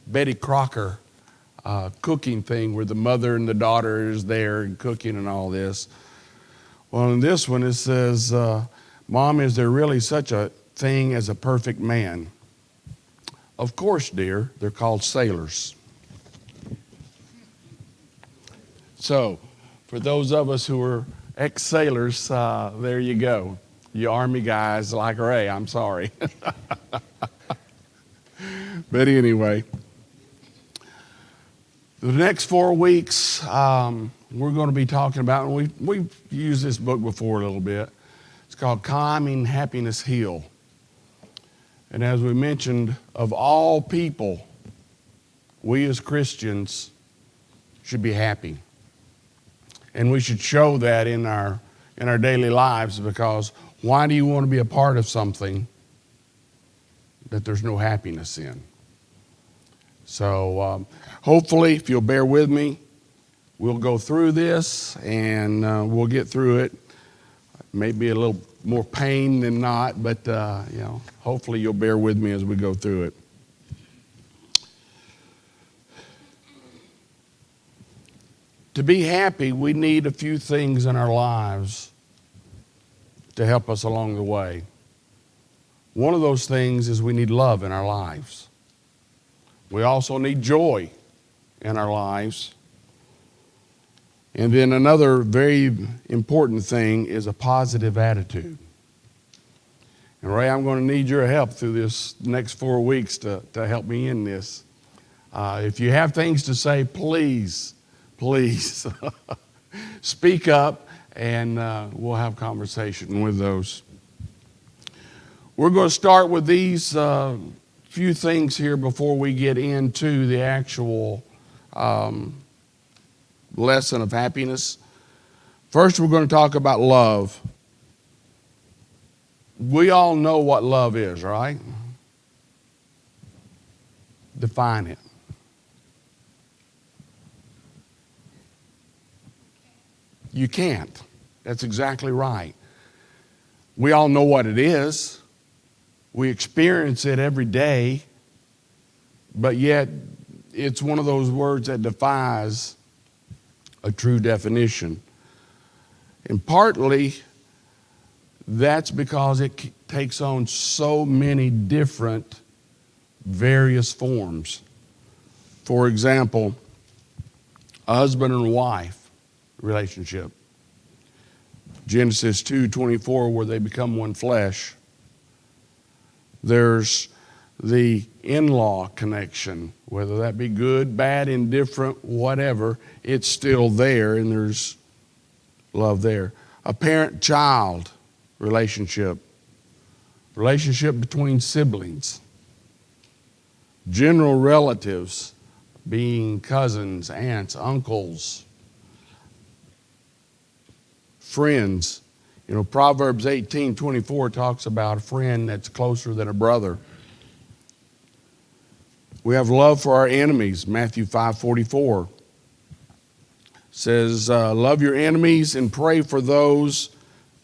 Betty Crocker cooking thing where the mother and the daughter is there and cooking and all this. Well, in this one it says, Mom, is there really such a thing as a perfect man? Of course, dear, they're called sailors. So, for those of us who are ex-sailors, there you go. You Army guys like Ray, I'm sorry. But anyway, the next 4 weeks, we're going to be talking about, and we've used this book before a little bit. It's called Climbing Happiness Hill. And as we mentioned, of all people, we as Christians should be happy. And we should show that in our daily lives, because why do you want to be a part of something that there's no happiness in? So hopefully, if you'll bear with me, we'll go through this and we'll get through it. Maybe a little more pain than not, but hopefully you'll bear with me as we go through it. To be happy, we need a few things in our lives to help us along the way. One of those things is we need love in our lives. We also need joy in our lives. And then another very important thing is a positive attitude. And Ray, I'm going to need your help through this next 4 weeks to help me in this. If you have things to say, please speak up, and we'll have conversation with those. We're going to start with these few things here before we get into the actual lesson of happiness. First, we're going to talk about love. We all know what love is, right? Define it. You can't. That's exactly right. We all know what it is. We experience it every day, but yet it's one of those words that defies a true definition. And partly that's because it takes on so many different various forms. For example, a husband and wife relationship. Genesis 2:24, where they become one flesh. There's the in-law connection, whether that be good, bad, indifferent, whatever, it's still there, and there's love there. A parent-child relationship between siblings, general relatives, being cousins, aunts, uncles, friends. Proverbs 18:24 talks about a friend that's closer than a brother. We have love for our enemies. Matthew 5:44 says, love your enemies and pray for those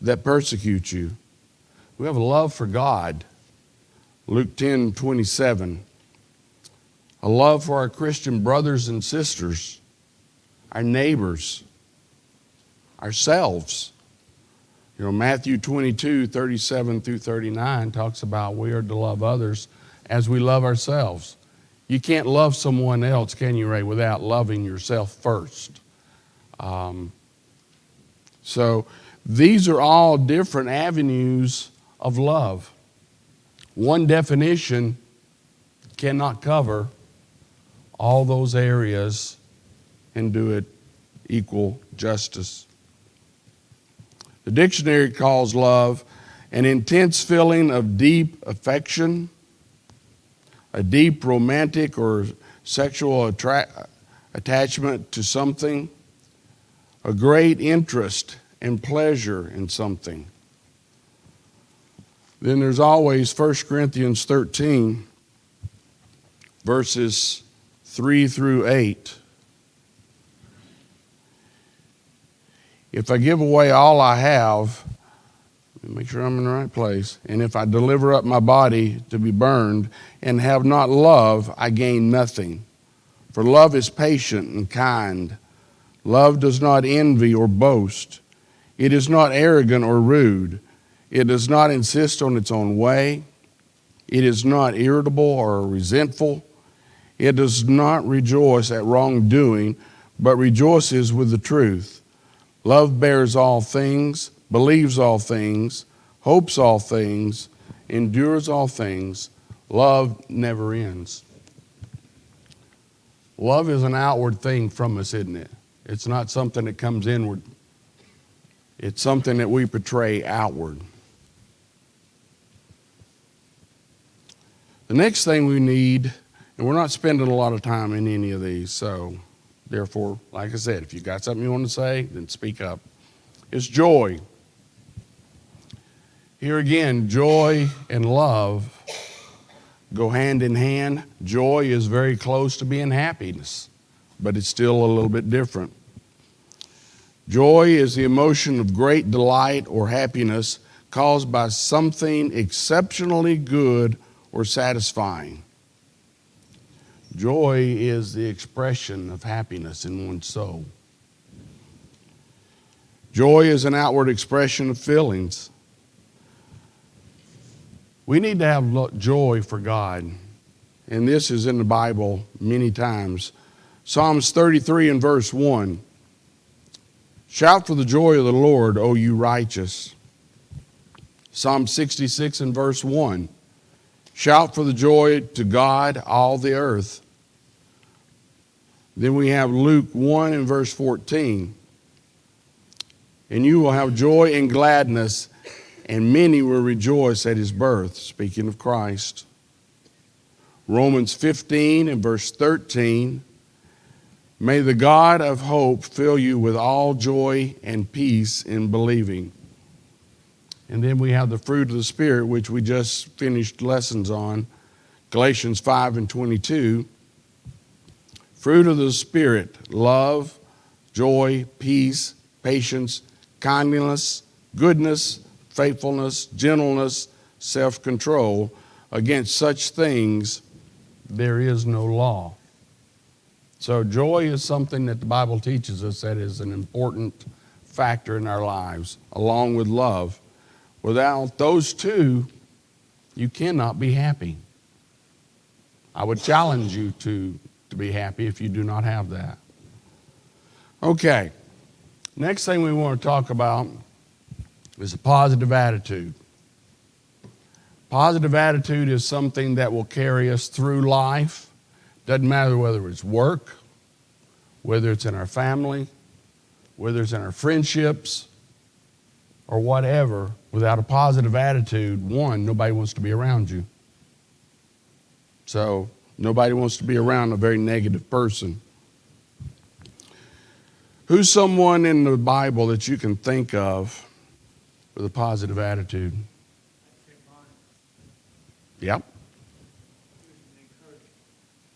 that persecute you. We have a love for God. Luke 10:27. A love for our Christian brothers and sisters, our neighbors, ourselves. Matthew 22:37 through 39 talks about we are to love others as we love ourselves. You can't love someone else, can you, Ray, without loving yourself first. So these are all different avenues of love. One definition cannot cover all those areas and do it equal justice. The dictionary calls love an intense feeling of deep affection, a deep romantic or sexual attachment to something, a great interest and pleasure in something. Then there's always 1 Corinthians 13, verses 3 through 8. If I give away all I have, make sure I'm in the right place. And if I deliver up my body to be burned and have not love, I gain nothing. For love is patient and kind. Love does not envy or boast. It is not arrogant or rude. It does not insist on its own way. It is not irritable or resentful. It does not rejoice at wrongdoing, but rejoices with the truth. Love bears all things, believes all things, hopes all things, endures all things. Love never ends. Love is an outward thing from us, isn't it? It's not something that comes inward. It's something that we portray outward. The next thing we need, and we're not spending a lot of time in any of these, so therefore, like I said, if you got something you want to say, then speak up. It's joy. Here again, joy and love go hand in hand. Joy is very close to being happiness, but it's still a little bit different. Joy is the emotion of great delight or happiness caused by something exceptionally good or satisfying. Joy is the expression of happiness in one's soul. Joy is an outward expression of feelings. We need to have joy for God, and this is in the Bible many times. Psalms 33 and verse 1. Shout for the joy of the Lord, O you righteous. Psalm 66 and verse 1. Shout for the joy to God, all the earth. Then we have Luke 1 and verse 14. And you will have joy and gladness, and many will rejoice at his birth, speaking of Christ. Romans 15 and verse 13. May the God of hope fill you with all joy and peace in believing. And then we have the fruit of the Spirit, which we just finished lessons on, Galatians 5 and 22. Fruit of the Spirit, love, joy, peace, patience, kindness, goodness, faithfulness, gentleness, self-control. Against such things there is no law. So joy is something that the Bible teaches us that is an important factor in our lives, along with love. Without those two, you cannot be happy. I would challenge you to be happy if you do not have that. Okay, next thing we want to talk about is a positive attitude. Positive attitude is something that will carry us through life. Doesn't matter whether it's work, whether it's in our family, whether it's in our friendships, or whatever. Without a positive attitude, one, nobody wants to be around you. So nobody wants to be around a very negative person. Who's someone in the Bible that you can think of with a positive attitude? Yep.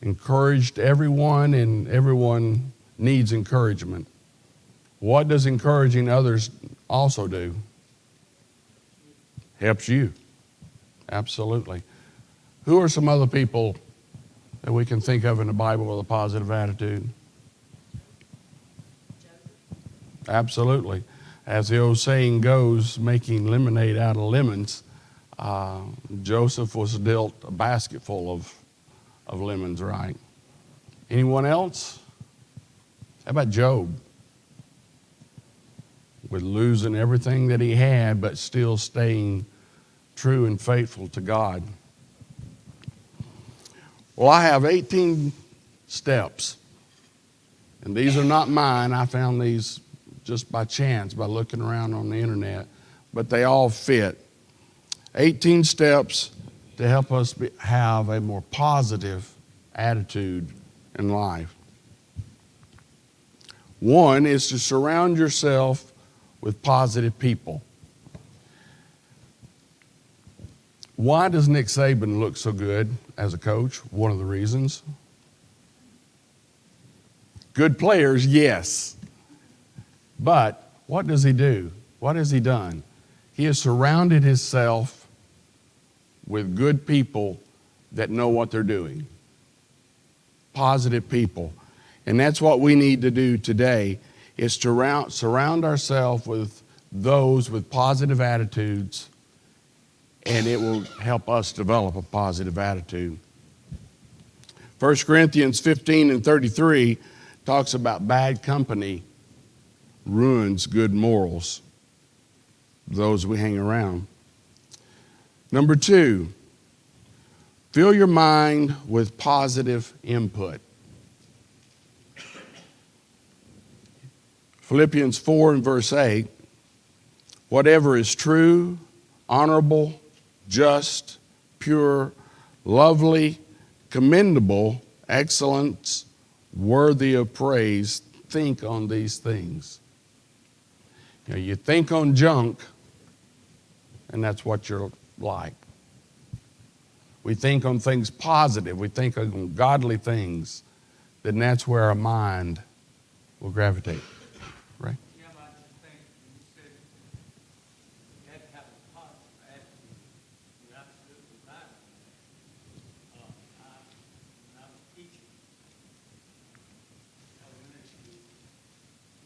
Encouraged everyone, and everyone needs encouragement. What does encouraging others also do? Helps you. Absolutely. Who are some other people that we can think of in the Bible with a positive attitude? Absolutely. As the old saying goes, making lemonade out of lemons, Joseph was dealt a basket full of lemons, right? Anyone else? How about Job? With losing everything that he had, but still staying true and faithful to God. Well, I have 18 steps, and these are not mine. I found these just by chance by looking around on the internet, but they all fit. 18 steps to help us have a more positive attitude in life. One is to surround yourself with positive people. Why does Nick Saban look so good as a coach? One of the reasons. Good players, yes. But what does he do? What has he done? He has surrounded himself with good people that know what they're doing. Positive people. And that's what we need to do today, is to surround ourselves with those with positive attitudes, and it will help us develop a positive attitude. 1 Corinthians 15:33 talks about bad company ruins good morals, those we hang around. Number 2, fill your mind with positive input. Philippians 4 and verse 8, whatever is true, honorable, just, pure, lovely, commendable, excellent, worthy of praise, think on these things. You know, you think on junk, and that's what you're like. We think on things positive. We think on godly things. Then that's where our mind will gravitate. Right? Yeah, but I just think you said you had to have a positive attitude. You're absolutely right on that. When I was teaching elementary,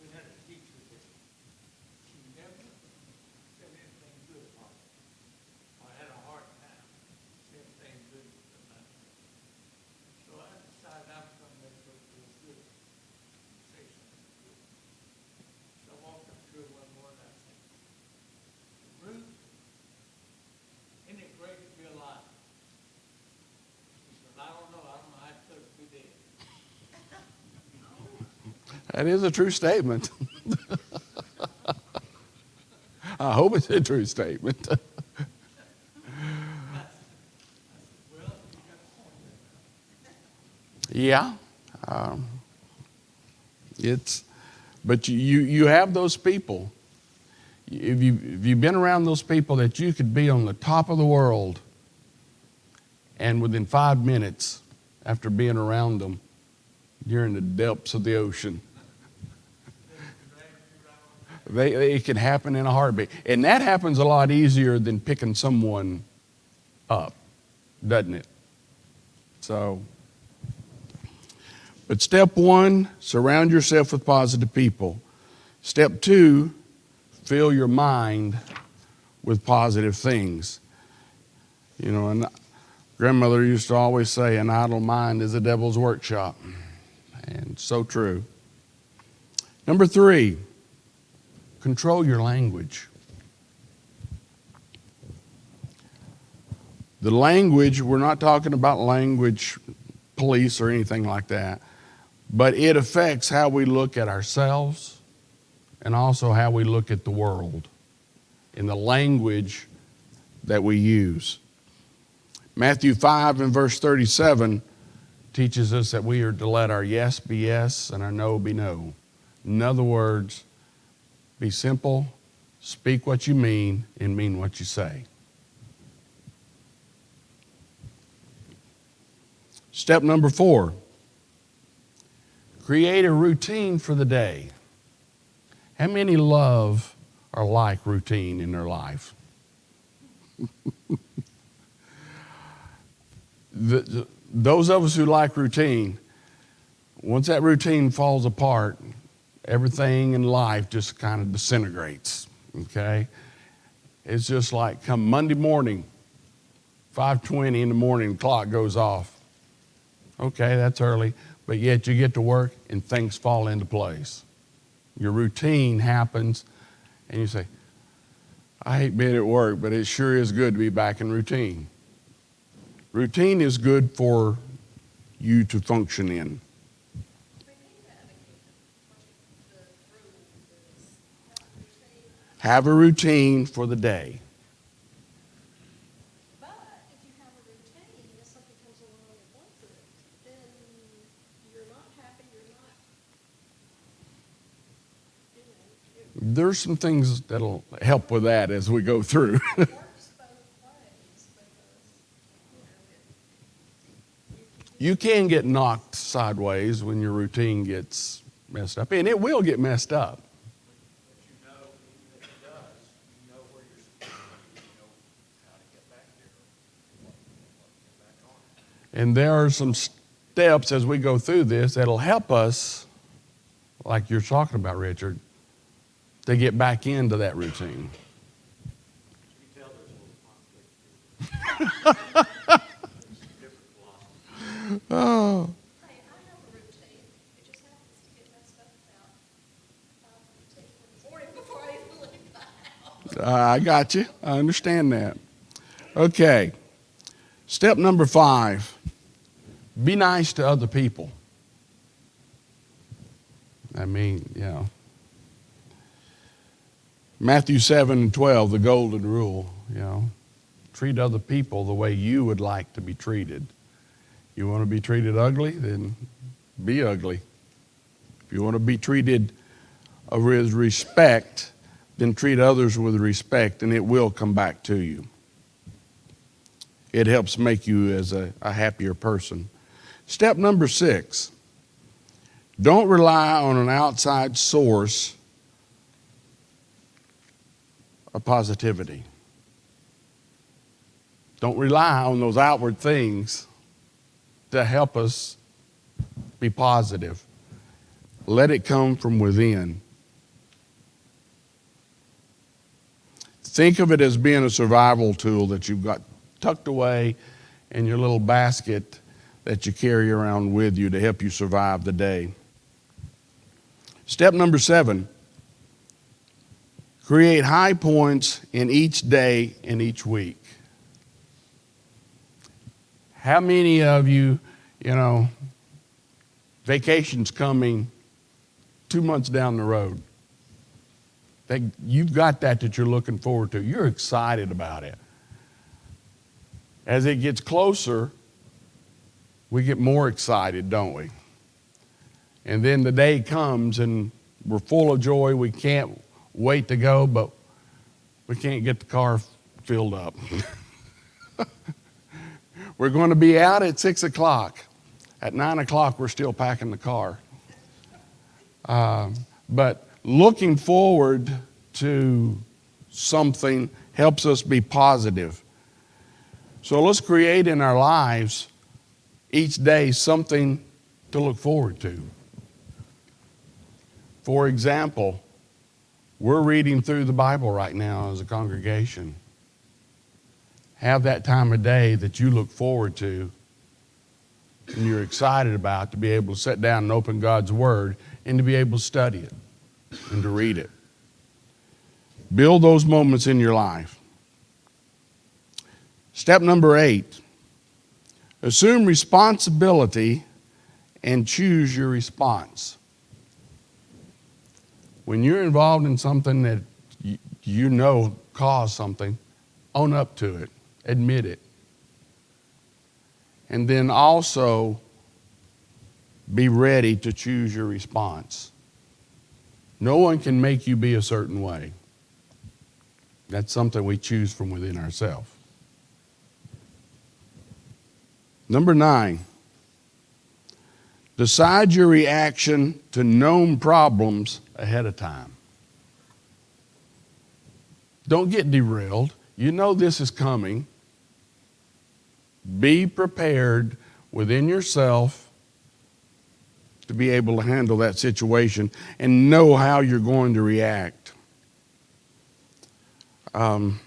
we had a teacher that she never said anything good about it. I had a hard time saying anything good about it. So I decided I was going to make her feel good and say something good. So I walked up to her one morning and I said, Ruth, isn't it great to be alive? She said, I don't know how to put it to bed. That is a true statement. I hope it's a true statement. Well, you got a point there. Yeah. But you have those people. If you've been around those people that you could be on the top of the world, and within 5 minutes after being around them, you're in the depths of the ocean. It can happen in a heartbeat. And that happens a lot easier than picking someone up, doesn't it? But step 1, surround yourself with positive people. Step 2, fill your mind with positive things. You know, and grandmother used to always say, an idle mind is a devil's workshop. And so true. Number 3, control your language. The language, we're not talking about language police or anything like that, but it affects how we look at ourselves and also how we look at the world in the language that we use. Matthew 5 and verse 37 teaches us that we are to let our yes be yes and our no be no. In other words, be simple, speak what you mean, and mean what you say. Step number 4, create a routine for the day. How many love or like routine in their life? Those of us who like routine, once that routine falls apart, everything in life just kind of disintegrates, okay? It's just like come Monday morning, 5:20 in the morning, the clock goes off. Okay, that's early, but yet you get to work and things fall into place. Your routine happens, and you say, I hate being at work, but it sure is good to be back in routine. Routine is good for you to function in. Have a routine for the day. But if you have a routine, if something comes along and wants it, then you're not happy, you're not, There's some things that'll help with that as we go through. it works both ways because, You can get knocked sideways when your routine gets messed up, and it will get messed up. But you know, even if it does, you know where you're supposed And there are some steps as we go through this that'll help us, like you're talking about, Richard, to get back into that routine. You tell there's a little conflict. Different philosophy. Oh, Hey, I have a routine. It just happens to get messed up about 5:15 in the morning before I even leave the house. I got you. I understand that. Okay. Step number 5, be nice to other people. I mean, Matthew 7:12, the golden rule, treat other people the way you would like to be treated. You want to be treated ugly, then be ugly. If you want to be treated with respect, then treat others with respect, and it will come back to you. It helps make you as a happier person. Step number 6, don't rely on an outside source of positivity. Don't rely on those outward things to help us be positive. Let it come from within. Think of it as being a survival tool that you've got tucked away in your little basket that you carry around with you to help you survive the day. Step number 7, create high points in each day and each week. How many of you, vacation's coming 2 months down the road? You've got that you're looking forward to. You're excited about it. As it gets closer, we get more excited, don't we? And then the day comes and we're full of joy. We can't wait to go, but we can't get the car filled up. We're going to be out at 6 o'clock. At 9 o'clock, we're still packing the car. But looking forward to something helps us be positive. So let's create in our lives each day something to look forward to. For example, we're reading through the Bible right now as a congregation. Have that time of day that you look forward to and you're excited about, to be able to sit down and open God's Word and to be able to study it and to read it. Build those moments in your life. Step number 8, assume responsibility and choose your response. When you're involved in something that you know caused something, own up to it, admit it. And then also be ready to choose your response. No one can make you be a certain way. That's something we choose from within ourselves. Number 9, decide your reaction to known problems ahead of time. Don't get derailed. You know this is coming. Be prepared within yourself to be able to handle that situation and know how you're going to react. In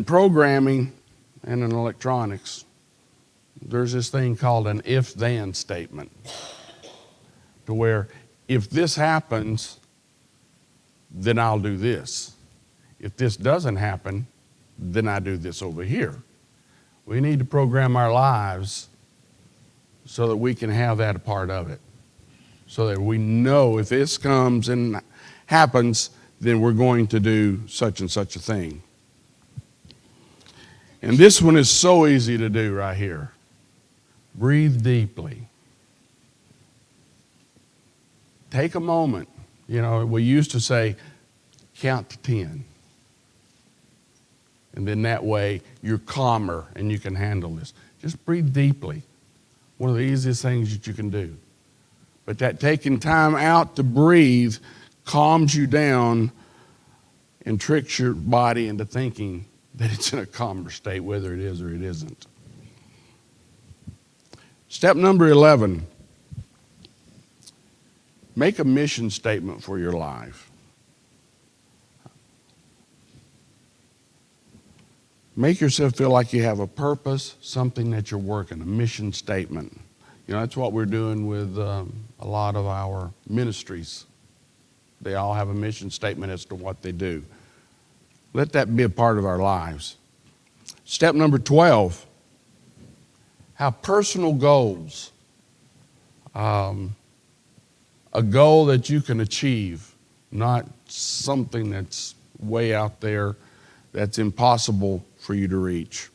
programming and in electronics, there's this thing called an if-then statement, to where if this happens, then I'll do this. If this doesn't happen, then I do this over here. We need to program our lives so that we can have that a part of it. So that we know if this comes and happens, then we're going to do such and such a thing. And this one is so easy to do right here. Breathe deeply. Take a moment. We used to say, count to 10. And then that way you're calmer and you can handle this. Just breathe deeply. One of the easiest things that you can do. But that taking time out to breathe calms you down and tricks your body into thinking that it's in a calmer state, whether it is or it isn't. Step number 11, make a mission statement for your life. Make yourself feel like you have a purpose, something that you're working, a mission statement. You know, that's what we're doing with a lot of our ministries. They all have a mission statement as to what they do. Let that be a part of our lives. Step number 12, have personal goals. A goal that you can achieve, not something that's way out there that's impossible for you to reach.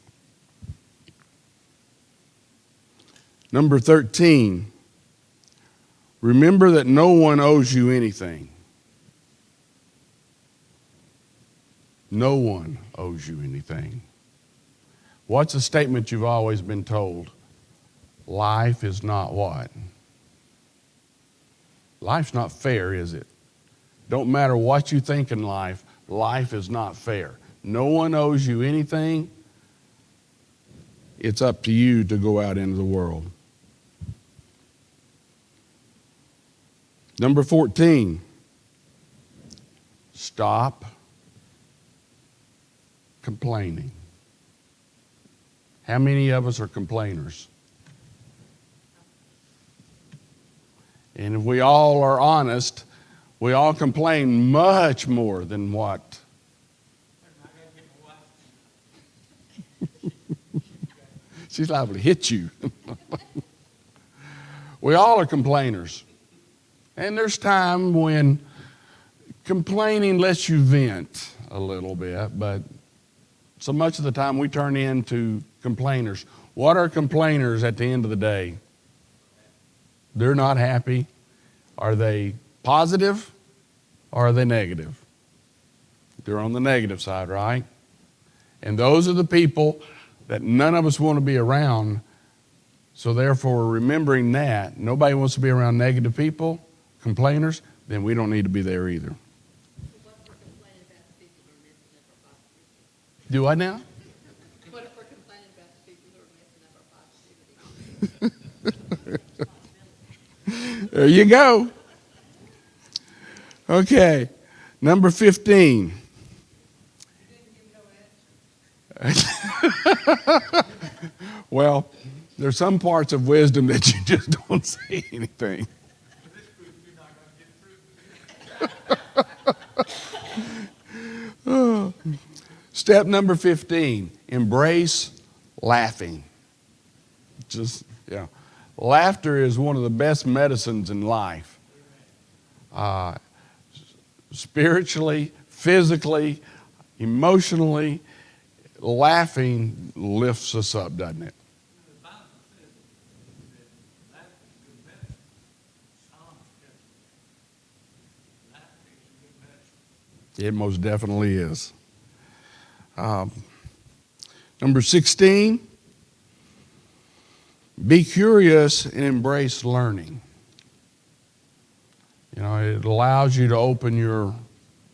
Number 13, remember that no one owes you anything. No one owes you anything. What's a statement you've always been told? Life is not what? Life's not fair, is it? Don't matter what you think in life, life is not fair. No one owes you anything. It's up to you to go out into the world. Number 14, stop complaining. How many of us are complainers? And if we all are honest, we all complain much more than what? She's liable to hit you. We all are complainers. And there's time when complaining lets you vent a little bit, but so much of the time we turn into complainers. What are complainers at the end of the day? They're not happy. Are they positive or are they negative? They're on the negative side, right? And those are the people that none of us want to be around. So therefore, remembering that nobody wants to be around negative people, complainers, then we don't need to be there either. What if we're complaining about the people who are messing up our positivity? Do I now? What if we're complaining about the people who are messing up our positivity? There you go. Okay, number 15. Well, there's some parts of wisdom that you just don't say anything. Step number 15, embrace laughing. Laughter is one of the best medicines in life. Spiritually, physically, emotionally, laughing lifts us up, doesn't it? The Bible says that laughter is good medicine. Psalms tell us that. Laughter is good medicine. It most definitely is. Number 16, be curious and embrace learning. You know, it allows you to open your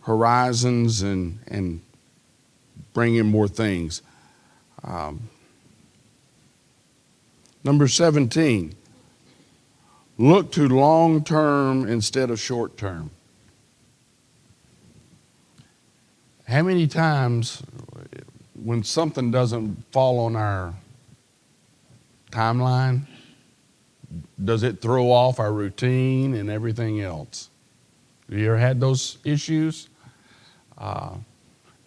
horizons and bring in more things. Number 17, look to long term instead of short term. How many times when something doesn't fall on our timeline, does it throw off our routine and everything else? Have you ever had those issues? If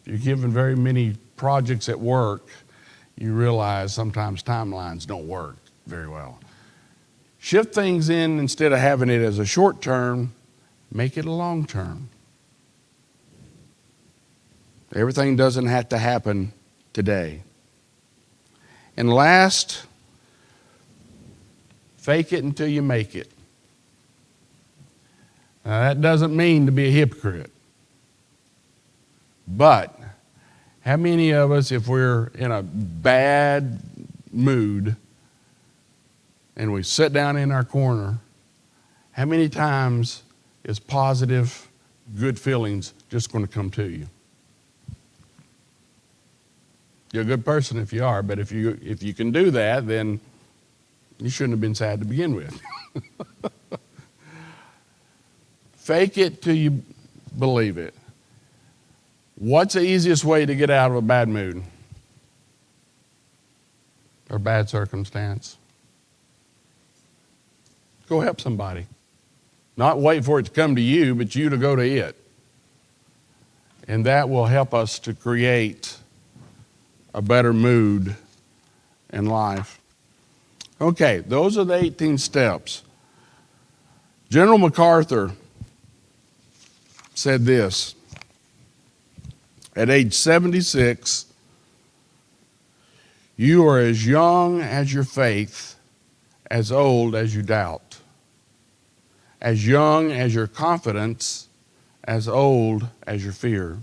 you're given very many projects at work, you realize sometimes timelines don't work very well. Shift things in instead of having it as a short term, make it a long term. Everything doesn't have to happen today. And last, fake it until you make it. Now, that doesn't mean to be a hypocrite. But how many of us, if we're in a bad mood and we sit down in our corner, how many times is positive, good feelings just going to come to you? You're a good person if you are, but if you can do that, then you shouldn't have been sad to begin with. Fake it till you believe it. What's the easiest way to get out of a bad mood or bad circumstance? Go help somebody. Not wait for it to come to you, but you to go to it. And that will help us to create a better mood in life. Okay, those are the 18 steps. General MacArthur said this: at age 76, you are as young as your faith, as old as you doubt, as young as your confidence, as old as your fear,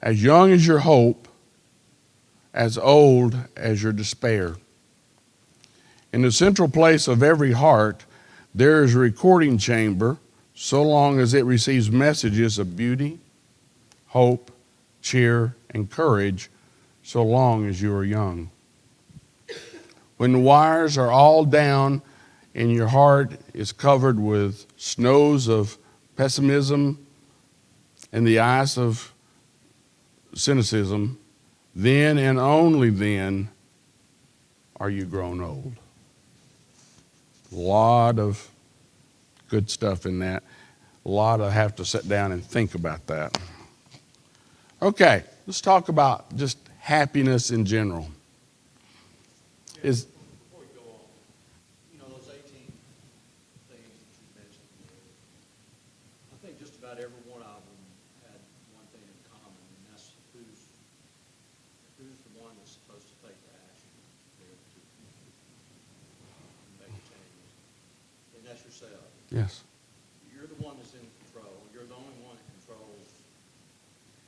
as young as your hope, as old as your despair. In the central place of every heart, there is a recording chamber, so long as it receives messages of beauty, hope, cheer, and courage, so long as you are young. When the wires are all down and your heart is covered with snows of pessimism and the ice of cynicism, then and only then are you grown old. A lot of good stuff in that. A lot I have to sit down and think about that. Okay, let's talk about just happiness in general. Before we go on, those 18 things that you mentioned, I think just about every one of them had one thing in common, and that's who's the one that's supposed to take the action there to make a change. And that's yourself. Yes. You're the one that's in control. You're the only one that controls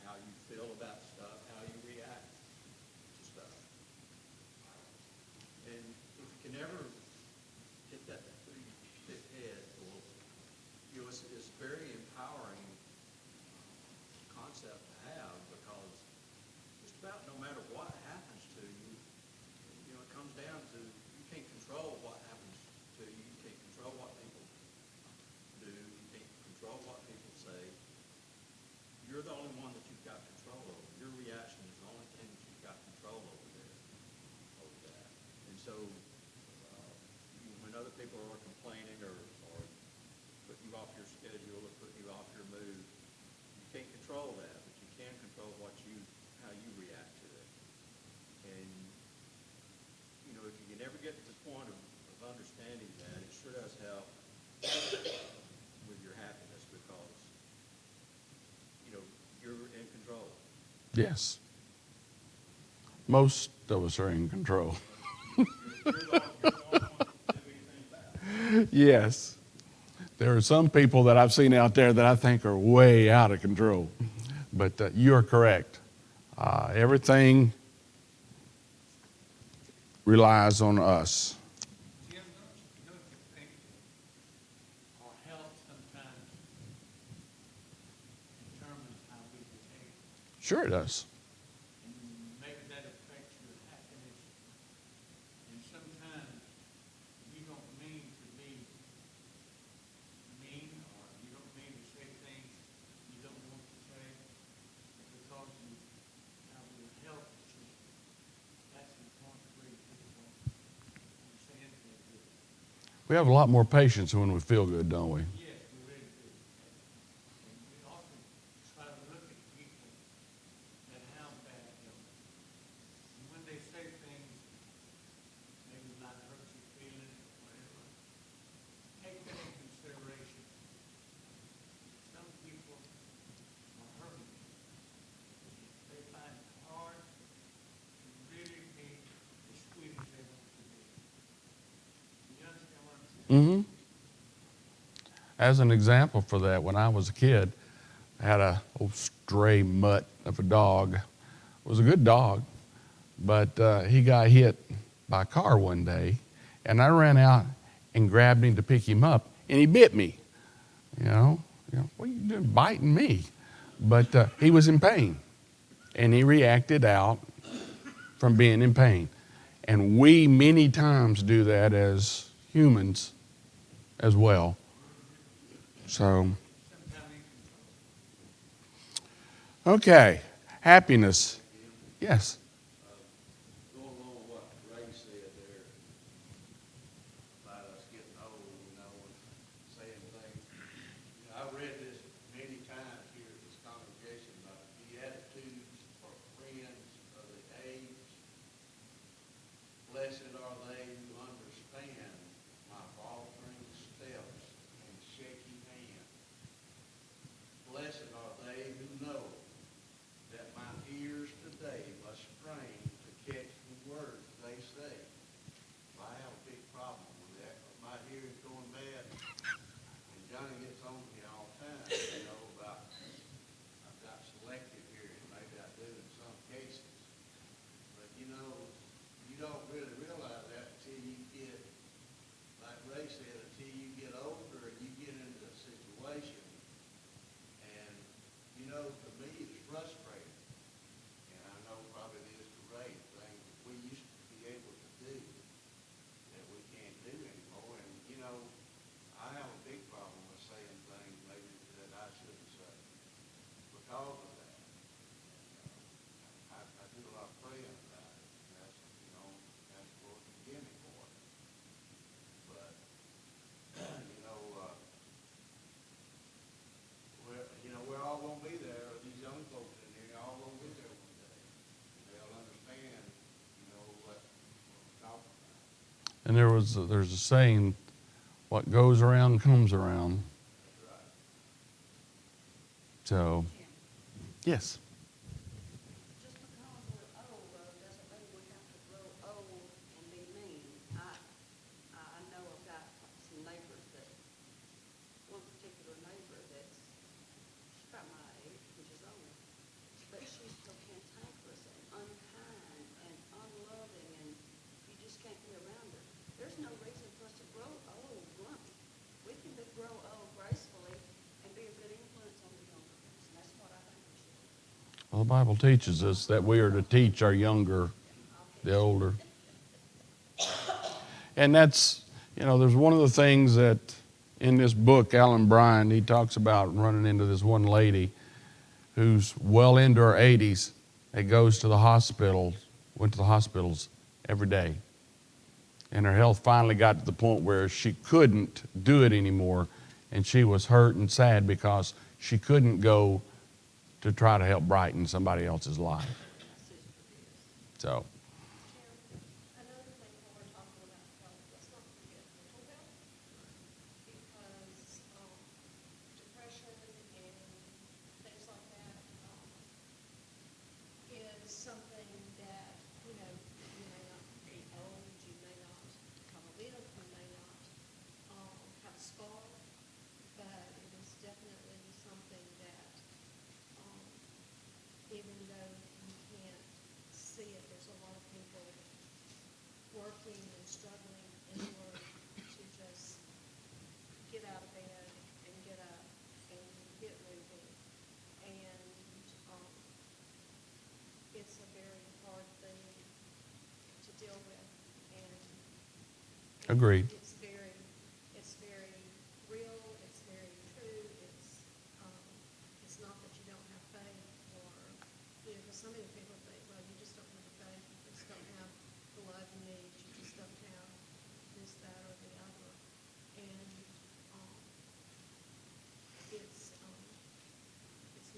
how you feel about stuff, how you react to stuff. And if you can ever get that through your thick head, it's a very empowering concept to have, because just about no matter what happens to you, it comes down to you can't control what happens to you. You can't control what people do. You can't control what people say. You're the only one that you've got control over. Your reaction is the only thing that you've got control over there, over that. And so, when other people are complaining or putting you off your schedule or putting you off your mood, you can't control that, but you can control how you react to it. And, if you can ever get to the point of understanding that, it sure does help with your happiness, because, you're in control. Yes. Most of us are in control. You're the only one that can do anything about it. Yes. There are some people that I've seen out there that I think are way out of control. But you are correct. Everything relies on us. Jim, don't you think that our health sometimes determines how we behave? Sure it does. And maybe that affects your happiness. And sometimes you don't mean to be mean, or you don't mean to say things you don't want to say, because you have your health issues. That's important for you to understand that. We have a lot more patience when we feel good, don't we? Yes, we really do. And we often try to look at people that have bad health. And when they say things maybe might hurt your feelings or whatever, take that in consideration. Some people are hurting. They find it hard to really be as sweet as they want to be. You understand what I'm saying? Mm-hmm. As an example for that, when I was a kid, I had a old stray mutt of a dog. It was a good dog, but he got hit by a car one day, and I ran out and grabbed him to pick him up, and he bit me. What are you doing biting me? But he was in pain, and he reacted out from being in pain. And we many times do that as humans as well. So, okay, happiness. Yes. Going along with what Ray said there about us getting old, and saying things. I read this many times here at this congregation about the Beatitudes for friends of the age. Blessed are they who understand my faltering steps and shaky hand. Blessed are they who know that my ears today must strain to catch the words they say. I have a big problem with that, because my hearing's going bad. And Johnny gets on me all the time, about I've got selective hearing. Maybe I do in some cases. But you don't really realize that until you get, like Ray said, until you get older and you get into a situation. And, to me, it's frustrating. And I know probably it is to Ray, things that we used to be able to do that we can't do anymore. And, I have a big problem with saying things maybe that I shouldn't say because of that. I do a lot of praying about it. And that's, that's Lord forgive me for it. But, we're all going to be there. These young folks in here, all going to be there one day. They'll understand, what we're talking about. And there's a saying, what goes around comes around. That's right. So, yes. Just because we're old, though, doesn't mean we have to grow old and be mean. I know I've got some neighbors one particular neighbor she's about my age, which is older, but she's so cantankerous and unkind and unloving, and you just can't be around her. There's no reason for us to grow old grumpy. We can grow old gracefully and be a good influence on the younger ones, and that's what I think we should do. Well, the Bible teaches us that we are to teach our younger, the older. And that's, there's one of the things that in this book, Alan Bryan, he talks about running into this one lady who's well into her 80s that goes to the hospital, went to the hospitals every day. And her health finally got to the point where she couldn't do it anymore. And she was hurt and sad because she couldn't go to try to help brighten somebody else's life. So, Another thing when we're talking about health, let's not forget mental health, because depression and things like that is something that, you may not be old, you may not come of it, you may not have a scar, but it is definitely something that, even though you can't see it, there's a lot of people working and struggling in order to just get out of bed and get up and get moving. And it's a very hard thing to deal with. And agreed. it's very real. It's very true. It's not that you don't have faith, or because some of the people think, well, you just don't have the faith. You just don't have the love you need. You just don't have this, that, or the other. And it's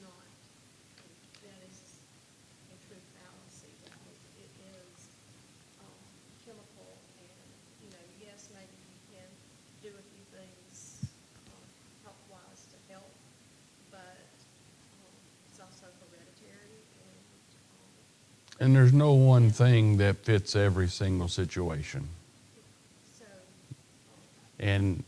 not. That is a true fallacy. It is chemical, and yes, maybe you can do a few things health-wise to help, but it's also hereditary, And there's no one thing that fits every single situation. so And,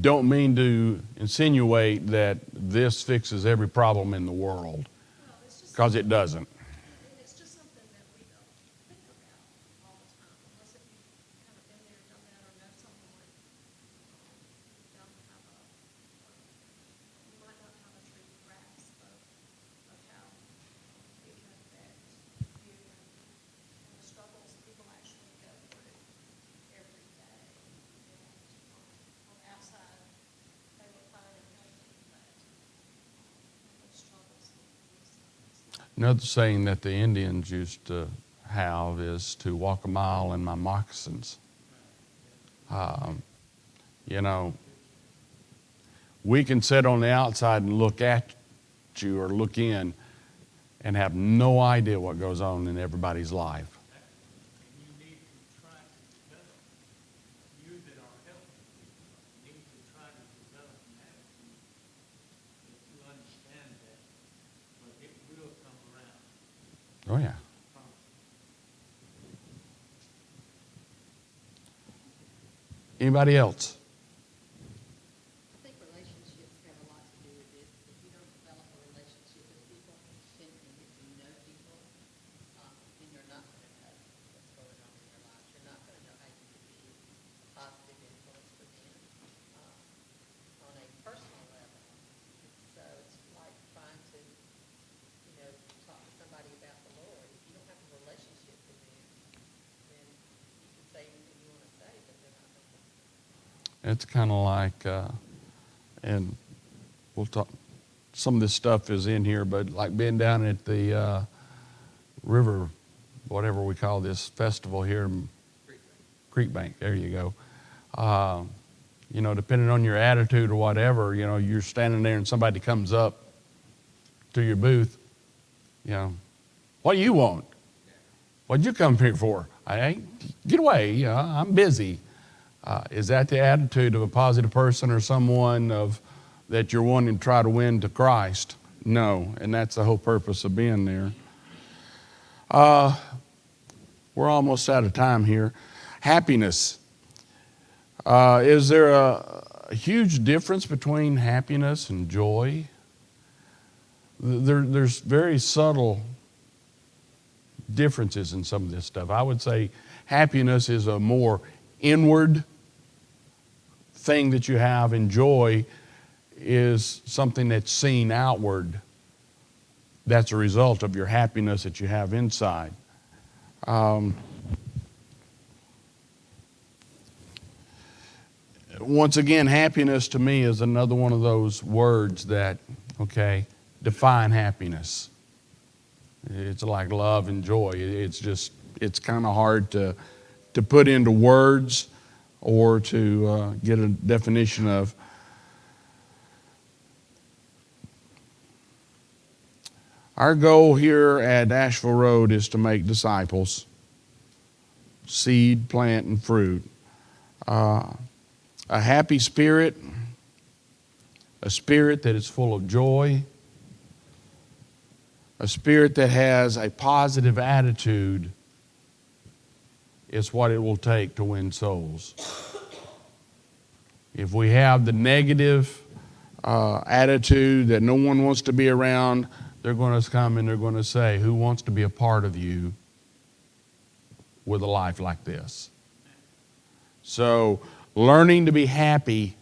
don't mean to insinuate that this fixes every problem in the world, it's just because it doesn't. it's just something that we don't think about all the time, unless if you've kind of been there, done that, or know someone who don't have you might not have a true grasp of how it can affect you Another saying that the Indians used to have is to walk a mile in my moccasins. You know, we can sit on the outside and look at you or look in and have no idea what goes on in everybody's life. And you need to try to develop, you that are helping people, need to try to develop an attitude that you understand that, but it will come around. Oh, yeah. I promise you. Anybody else? I think relationships have a lot to do with it. If you don't develop a relationship with people and get to know people, then you're not going to know what's going on in their lives. You're not going to know how you can be a positive influence for them on a personal level. So it's like trying to, talk to somebody about the Lord. If you don't have a relationship with them, then you can say anything you want to say, but they're not going to. It's kind of like, and we'll talk, some of this stuff is in here, but like being down at the river, whatever we call this festival here in Creek Bank, there you go. Depending on your attitude or whatever, you're standing there and somebody comes up to your booth, what do you want? What'd you come here for? Get away, I'm busy. Is that the attitude of a positive person or someone that you're wanting to try to win to Christ? No, and that's the whole purpose of being there. We're almost out of time here. Happiness. Is there a huge difference between happiness and joy? There's very subtle differences in some of this stuff. I would say happiness is a more inward thing that you have, and joy is something that's seen outward. That's a result of your happiness that you have inside. Once again, happiness to me is another one of those words that, define happiness. It's like love and joy. It's kind of hard to put into words or to get a definition of. Our goal here at Ashville Road is to make disciples, seed, plant, and fruit. A happy spirit, a spirit that is full of joy, a spirit that has a positive attitude is what it will take to win souls. If we have the negative attitude that no one wants to be around, they're going to come and they're going to say, who wants to be a part of you with a life like this? So learning to be happy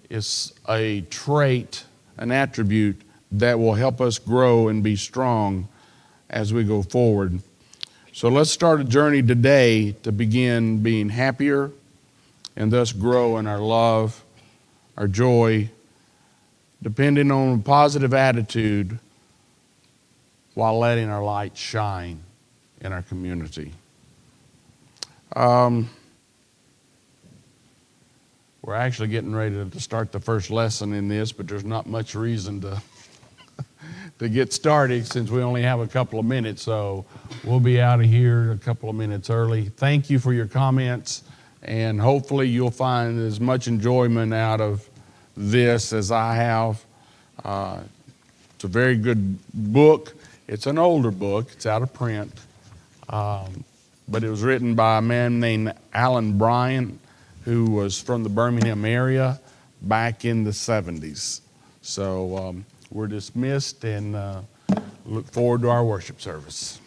is a trait, an attribute that will help us grow and be strong as we go forward. So let's start a journey today to begin being happier and thus grow in our love, our joy, depending on a positive attitude while letting our light shine in our community. We're actually getting ready to start the first lesson in this, but there's not much reason to get started since we only have a couple of minutes, so we'll be out of here a couple of minutes early. Thank you for your comments, and hopefully you'll find as much enjoyment out of this as I have. It's a very good book. It's an older book. It's out of print, but it was written by a man named Alan Bryan, who was from the Birmingham area back in the 70s. So we're dismissed and look forward to our worship service.